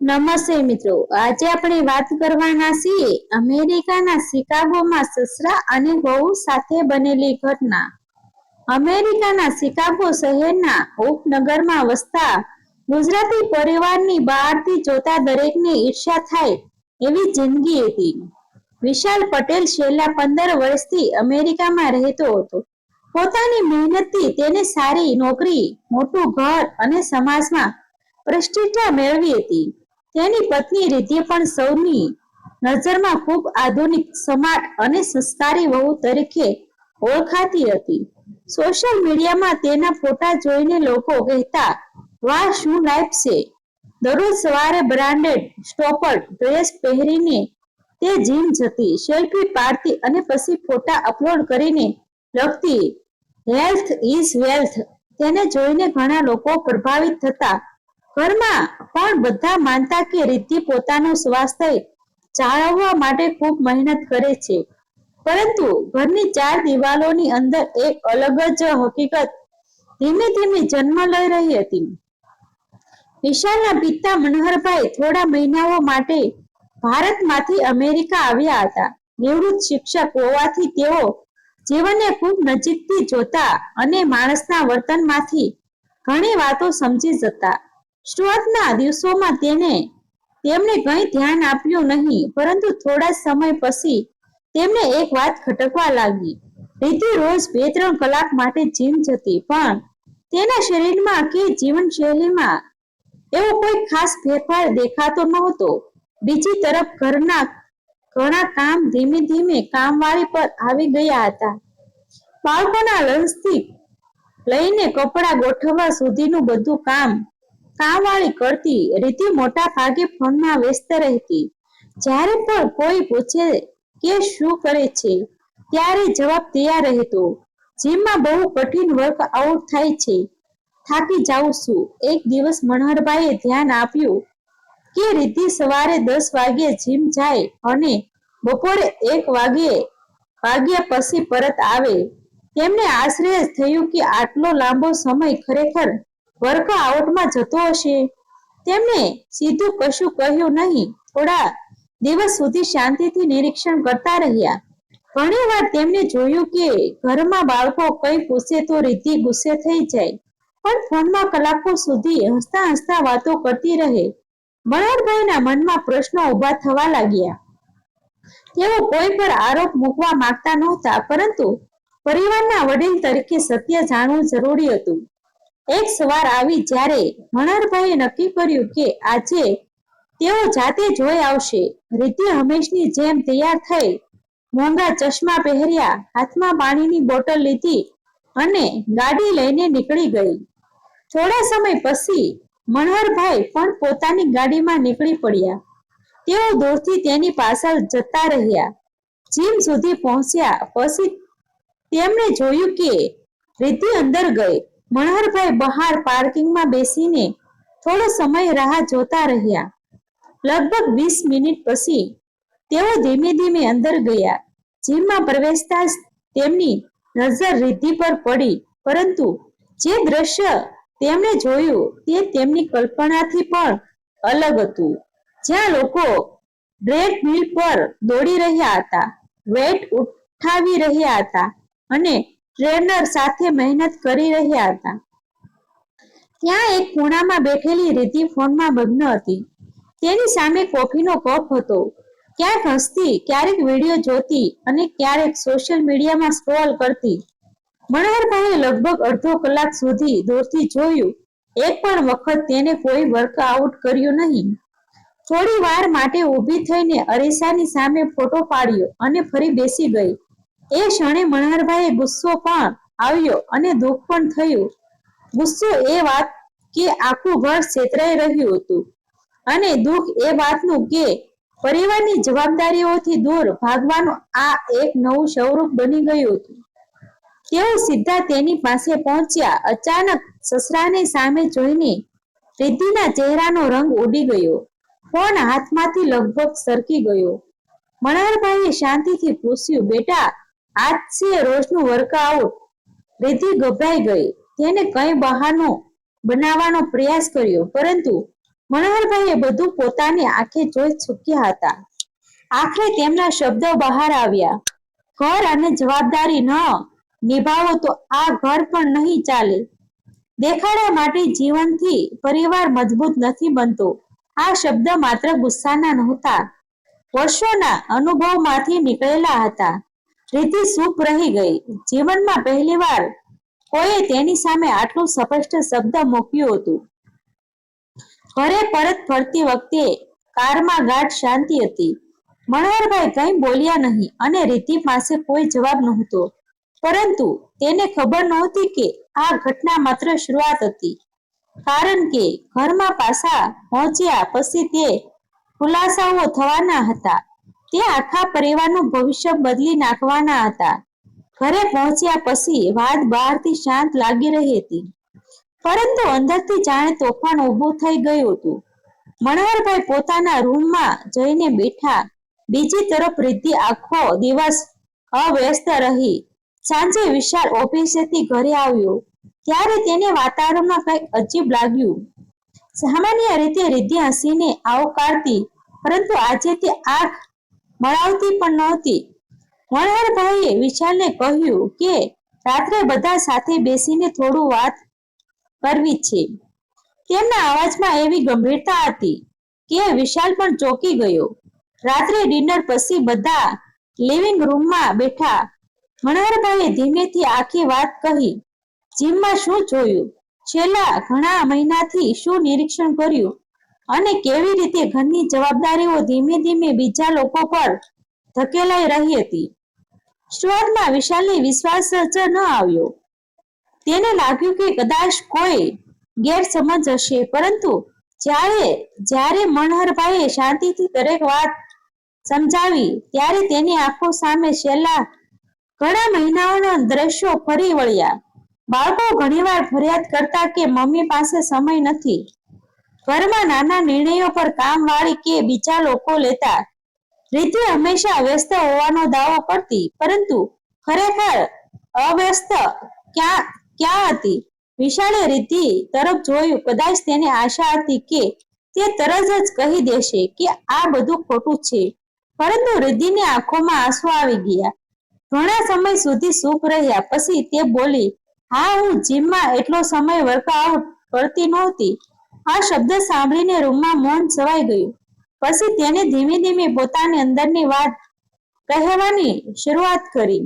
નમસ્તે મિત્રો, આજે આપણે વાત કરવાના છીએ અમેરિકાના શિકાગોમાં સસરા અને વહુ સાથે બનેલી ઘટના. અમેરિકાના શિકાગો શહેરના ઉપનગરમાં વસતા ગુજરાતી પરિવારની બહારથી જોતા દરેકને ઈર્ષ્યા થાય એવી જિંદગી હતી. વિશાલ પટેલ છેલ્લા 15 વર્ષથી અમેરિકામાં રહેતો હતો. પોતાની મહેનતથી તેને સારી નોકરી, મોટું ઘર અને સમાજમાં પ્રતિષ્ઠા મેળવી હતી. તેની પત્ની રિદ્ધિ પણ સૌની નજરમાં ખૂબ આધુનિક, સ્માર્ટ અને સંસ્કારી વહુ તરીકે ઓળખાતી હતી. સોશિયલ મીડિયામાં તેના ફોટા જોઈને લોકો કહેતા, વાહ શું લાઈફ છે. દરરોજ સવારે બ્રાન્ડેડ સ્ટોપર ડ્રેસ પહેરીને તે જીમ જતી, સેલ્ફી પાડતી અને પછી ફોટા અપલોડ કરીને લખતી, હેલ્થ ઇઝ વેલ્થ. તેને જોઈને ઘણા લોકો પ્રભાવિત થતા. ઘરમાં પણ બધા માનતા કે રિદ્ધિ પોતાનું સ્વાસ્થ્ય જાળવવા માટે ખૂબ મહેનત કરે છે. પરંતુ ઘરની 4 દિવાલોની અંદર એક અલગ જ હકીકત ધીમે ધીમે જન્મ લઈ રહી હતી. વિશાલના પિતા મનહરભાઈ થોડા મહિનાઓ માટે ભારતમાંથી અમેરિકા આવ્યા હતા. નિવૃત્ત શિક્ષક હોવાથી તેઓ જીવનને ખૂબ નજીકથી જોતા અને માણસના વર્તનમાંથી ઘણી વાતો સમજી જતા. શરૂઆતના દિવસોમાં તેમણે કંઈ ધ્યાન આપ્યું નહીં, પરંતુ થોડા સમય પછી તેમને એક વાત ખટકવા લાગી. રિદ્ધિ રોજ 2-3 કલાક માટે જીમ જતી, પણ તેના શરીરમાં કે જીવનશૈલીમાં એવો કોઈ ખાસ ફેરફાર દેખાતો નહોતો. બીજી તરફ ઘરના ઘણા કામ ધીમે ધીમે કામવાળી પર આવી ગયા હતા. બાળકોના લંચથી લઈને કપડાં ગોઠવવા સુધીનું બધું કામ કામવાળી કરતી. રિદ્ધિ મોટા ભાગે ફોનમાં વ્યસ્ત રહેતી. જ્યારે પણ કોઈ પૂછે કે શું કરે છે, ત્યારે જવાબ તૈયાર રહેતો, જીમમાં બહુ કઠિન વર્કઆઉટ થાય છે, થાકી જાઉં છું. એક દિવસ મનહરભાઈએ ધ્યાન આપ્યું કે રિદ્ધિ સવારે 10 વાગ્યે જીમ જાય અને બપોરે 1 વાગ્યા પછી પરત આવે. તેમને આશ્ચર્ય થયું કે આટલો લાંબો સમય ખરેખર વર્કઆઉટમાં જતો હશે. તેમણે સીધું કશું કહ્યું નહીં. થોડા દિવસ સુધી શાંતિથી નિરીક્ષણ કરતા રહ્યા. ઘણી વાર તેમને જોયું કે ઘરમાં બાળકો કંઈ પૂછે તો રિદ્ધિ ગુસ્સે થઈ જાય, પણ ફોનમાં કલાકો સુધી હસતા હસતા વાતો કરતી રહે. મનહરભાઈના મનમાં પ્રશ્નો ઊભા થવા લાગ્યા. તેઓ કોઈ પર આરોપ મૂકવા માંગતા નહોતા, પરંતુ પરિવારના વડીલ તરીકે સત્ય જાણવું જરૂરી હતું. એક સવાર આવી જ્યારે મનહરભાઈએ નક્કી કર્યું કે આજે તેઓ જાતે જોઈ આવશે. રિદ્ધિ હંમેશની જેમ તૈયાર થઈ, મોંઘા ચશ્મા પહેર્યા, હાથમાં પાણીની બોટલ લીધી અને ગાડી લઈને નીકળી ગઈ. થોડા સમય પછી મનહરભાઈ પણ પોતાની ગાડીમાં નીકળી પડ્યા. તેઓ દૂરથી તેની પાછળ જતા રહ્યા. જીમ સુધી પહોંચ્યા પછી તેમણે જોયું કે રિદ્ધિ અંદર ગઈ. મનહરભાઈ બહાર પાર્કિંગમાં બેસીને થોડો સમય રાહ જોતા રહ્યા. લગભગ 20 મિનિટ પછી તેઓ ધીમે ધીમે અંદર ગયા. જીમમાં પ્રવેશતા જ તેમની નજર રિદ્ધિ પર પડી, પરંતુ જે દ્રશ્ય તેમણે જોયું તે તેમની કલ્પનાથી પણ અલગ હતું. જ્યાં લોકો ટ્રેડમિલ પર દોડી રહ્યા હતા, વેઇટ ઉઠાવી રહ્યા હતા અને ટ્રેનર સાથે મહેનત કરી રહ્યા હતા, ત્યાં એક ખૂણામાં બેઠેલી રિદ્ધિ ફોનમાં મગ્ન હતી. તેની સામે કોફીનો કપ હતો. ક્યાંક હસતી, ક્યારેક વિડીયો જોતી અને ક્યારેક સોશિયલ મીડિયામાં સ્ક્રોલ કરતી. મનહરભાઈએ લગભગ અડધો કલાક સુધી દૂરથી જોયું. એક પણ વખત તેને કોઈ વર્કઆઉટ કર્યું નહીં. થોડી વાર માટે ઊભી થઈને અરીસાની સામે ફોટો પાડ્યો અને ફરી બેસી ગઈ. એ ક્ષણે મનહરભાઈએ ગુસ્સો પણ આવ્યો અને દુઃખ પણ થયું. ગુસ્સો એ વાત કે આખું ઘર છેતરાઈ રહ્યું હતું, અને દુઃખ એ વાતનું કે પરિવારની જવાબદારીઓથી દૂર ભાગવાનું આ એક નવું સ્વરૂપ બની ગયું હતું. તેઓ સીધા તેની પાસે પહોંચ્યા. અચાનક સસરાને સામે જોઈને રિદ્ધિના ચહેરાનો રંગ ઉડી ગયો. ફોન હાથમાંથી લગભગ સરકી ગયો. મનહરભાઈએ શાંતિથી પૂછ્યું, બેટા, આજ છે રોજનું વર્કઆઉટ? રિદ્ધિ ગભરાઈ ગઈ. તેને કંઈ બહાનો બનાવવાનો પ્રયાસ કર્યો, પરંતુ મનોહરભાઈએ બધું પોતાની આંખે જોઈ ચૂક્યા હતા. આખરે તેમના શબ્દો બહાર આવ્યા. ઘર અને જવાબદારી ન નિભાવો તો આ ઘર પણ નહીં ચાલે. દેખાડા માટે જીવનથી પરિવાર મજબૂત નથી બનતો. આ શબ્દ માત્ર ગુસ્સાના નહોતા, વર્ષોના અનુભવમાંથી નીકળેલા હતા. રીતિ ચૂપ રહી ગઈ. જીવનમાં પહેલીવાર કોઈએ તેની સામે આટલું સ્પષ્ટ શબ્દ મૂક્યું હતું. ઘરે પરત ફરતી વખતે કારમાં ગાઢ શાંતિ હતી. મનોહરભાઈ કંઈ બોલ્યા નહીં અને રીતિ પાસે કોઈ જવાબ નહોતો. પરંતુ તેને ખબર નહોતી કે આ ઘટના માત્ર શરૂઆત હતી. કારણ કે ઘરમાં પાછા પહોંચ્યા પછી તે ખુલાસાઓ થવાના હતા. તે આખા પરિવારનું ભવિષ્ય બદલી નાખવાના હતા. ઘરે પહોંચ્યા પછી વાત બહારથી શાંત લાગી રહી હતી, પરંતુ અંદરથી જાણે તોફાન ઊભું થઈ ગયું હતું. મનોહરભાઈ પોતાના રૂમમાં જઈને બેઠા. બીજી તરફ રિદ્ધિ આખો દિવસ અવ્યસ્ત રહી. સાંજે વિશાલ ઓફિસેથી ઘરે આવ્યો ત્યારે તેને વાતાવરણમાં કંઈક અજીબ લાગ્યું. સામાન્ય રીતે રિદ્ધિ હસીને આવકારતી, પરંતુ આજે તે આંખ મળાવતી પણ નહોતી. મનોહરભાઈએ વિશાલને કહ્યું કે રાત્રે બધા સાથે બેસીને થોડું વાત કરવી છે. તેમના અવાજમાં એવી ગંભીરતા હતી કે વિશાલ પણ ચોંકી ગયો. રાત્રે ડિનર પછી બધા લિવિંગ રૂમમાં બેઠા. મનોહરભાઈએ ધીમેથી આખી વાત કહી. જીમમાં શું જોયું, છેલ્લા ઘણા મહિનાથી શું નિરીક્ષણ કર્યું અને કેવી રીતે ઘરની જવાબદારીઓ ધીમે ધીમે બીજા લોકો પર ધકેલાઈ રહી હતી. શરૂઆતમાં વિશાલને વિશ્વાસ જ ન આવ્યો. તેને લાગ્યું કે કદાચ કોઈ ગેરસમજ હશે, પરંતુ જ્યારે મનોહરભાઈએ શાંતિથી દરેક વાત સમજાવી ત્યારે તેની આંખો સામે છેલ્લા ઘણા મહિનાઓના દ્રશ્યો ફરી વળ્યા. બાળકો ઘણીવાર ફરિયાદ કરતા કે મમ્મી પાસે સમય નથી. ઘરમાં નાના નિર્ણયો પર કામવાળી કે બીજા લોકો લેતા. રિદ્ધિ હંમેશા વ્યસ્ત હોવાનો દાવો કરતી, પરંતુ ખરેખર અવ્યસ્ત ક્યાં હતી? વિશાળે રિદ્ધિ તરફ જોયું. કદાચ તેને આશા હતી કે તે તરત જ કહી દેશે કે આ બધું ખોટું છે, પરંતુ રિદ્ધિની આંખોમાં આંસુ આવી ગયા. ઘણા સમય સુધી ચૂપ રહ્યા પછી તે બોલી, હા, હું જીમમાં એટલો સમય વર્કઆઉટ કરતી નહોતી. આ શબ્દ સાંભળીને રૂમમાં મૌન છવાઈ ગયું. પછી તેને ધીમે ધીમે પોતાની અંદરની વાત કહેવાની શરૂઆત કરી.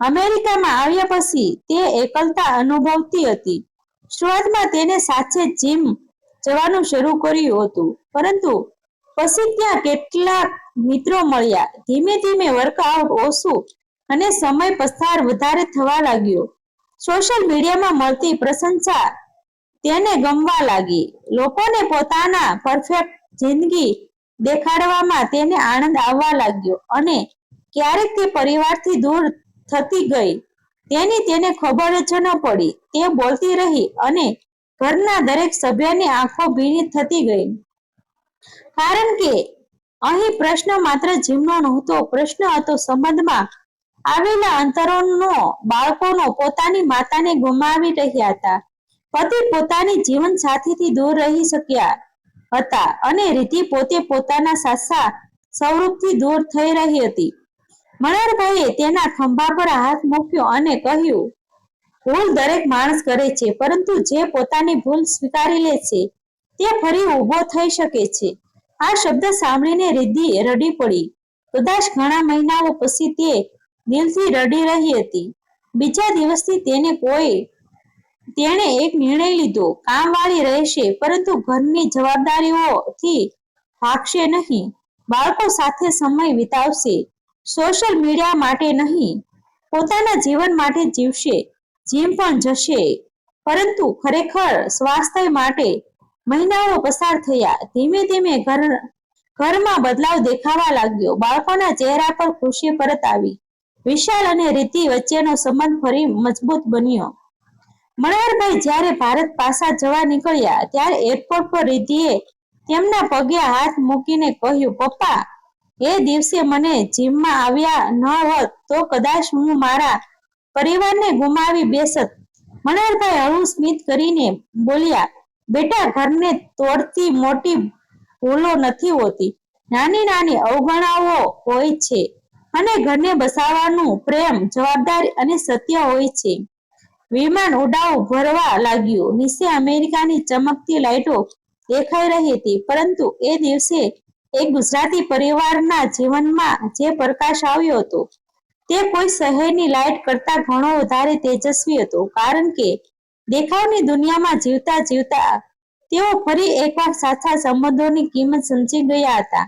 અમેરિકામાં આવ્યા પછી તે એકલતા અનુભવતી હતી. શરૂઆતમાં તેને સાથે જીમ જવાનું શરૂ કર્યું હતું, પરંતુ પછી ત્યાં કેટલાક મિત્રો મળ્યા. ધીમે ધીમે વર્કઆઉટ ઓછું અને સમય પસાર વધારે થવા લાગ્યો. સોશિયલ મીડિયામાં મળતી પ્રશંસા તેને ગમવા લાગી. લોકોને પોતાના પરફેક્ટ જિંદગી દેખાડવામાં તેને આનંદ આવવા લાગ્યો અને ક્યારેક તે પરિવારથી દૂર થતી ગઈ. તેને ખબર જ ન પડી. તે બોલતી રહી અને ઘરના દરેક સભ્યની આંખો ભીની થતી ગઈ. કારણ કે અહીં પ્રશ્ન માત્ર જીવનો નહોતો, પ્રશ્ન હતો સંબંધમાં આવેલા અંતરોનો. બાળકોનો પોતાની માતાને ગુમાવી રહ્યા હતા. પતિ પોતાની જીવન સાથીથી દૂર રહી શક્યા હતા અને રીતિ પોતે પોતાના સાસા સ્વરૂપથી દૂર થઈ રહી હતી. મનોહરભાઈએ તેના ખંભા પર હાથ મૂક્યો અને કહ્યું, ભૂલ દરેક માણસ કરે છે, પરંતુ જે પોતાની ભૂલ સ્વીકારી લે છે તે ફરી ઊભો થઈ શકે છે. આ શબ્દ સાંભળીને રિદ્ધિ રડી પડી. કદાચ ઘણા મહિનાઓ પછી તે દિલથી રડી રહી હતી. બીજા દિવસથી તેણે એક નિર્ણય લીધો. કામવાળી રહેશે, પરંતુ ઘરની જવાબદારીઓથી ભાગશે નહીં. બાળકો સાથે સમય વિતાવશે, સોશિયલ મીડિયા માટે નહીં, પોતાના જીવન માટે જીવશે. જીમ પણ જશે, પરંતુ ખરેખર સ્વાસ્થ્ય માટે. મહિનાઓ પસાર થયા. ધીમે ધીમે ઘરમાં બદલાવ દેખાવા લાગ્યો. બાળકોના ચહેરા પર ખુશી પરત આવી. વિશાલ અને રીતિ વચ્ચેનો સંબંધ ફરી મજબૂત બન્યો. મનોહરભાઈ જ્યારે ભારત પાછા જવા નીકળ્યા ત્યારે એરપોર્ટ પર રિદ્ધિએ તેમના પગે હાથ મૂકીને કહ્યું, પપ્પા, એ દિવસે મને જીમમાં આવ્યા ન હોત તો કદાચ હું મારા પરિવારને ગુમાવી બેસત. મનોહરભાઈ હળવું સ્મિત કરીને બોલ્યા, બેટા, ઘરને તોડતી મોટી ભૂલો નથી હોતી, નાની નાની અવગણાઓ હોય છે અને ઘરને બસાવવાનું પ્રેમ, જવાબદારી અને સત્ય હોય છે. વિમાન ઉડાવ ભરવા લાગ્યું. નીચે અમેરિકાની ચમકતી લાઈટો દેખાઈ રહી હતી, પરંતુ એ દિવસે એક ગુજરાતી પરિવારના જીવનમાં જે પ્રકાશ આવ્યો હતો તે કોઈ શહેરની લાઈટ કરતા ઘણો વધારે તેજસ્વી હતો, કારણ કે દેખાવની દુનિયામાં જીવતા જીવતા તેઓ ફરી એકવાર સાચા સંબંધોની કિંમત સમજી ગયા હતા.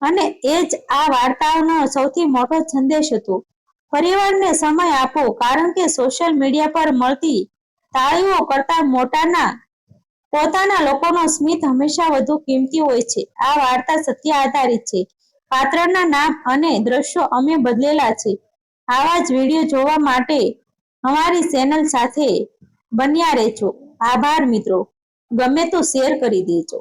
અને એ જ આ વાર્તાનો સૌથી મોટો સંદેશ હતો. પરિવારને સમય આપો, કારણ કે સોશિયલ મીડિયા પર મળતી તાળીઓ કરતા પોતાના લોકોનો સ્મિત હંમેશા વધુ કિંમતી હોય છે. આ વાર્તા સત્ય આધારિત છે. પાત્રના નામ અને દ્રશ્યો અમે બદલેલા છે. આવા જ વિડીયો જોવા માટે અમારી ચેનલ સાથે બન્યા રહેજો. આભાર મિત્રો. ગમે તો શેર કરી દેજો.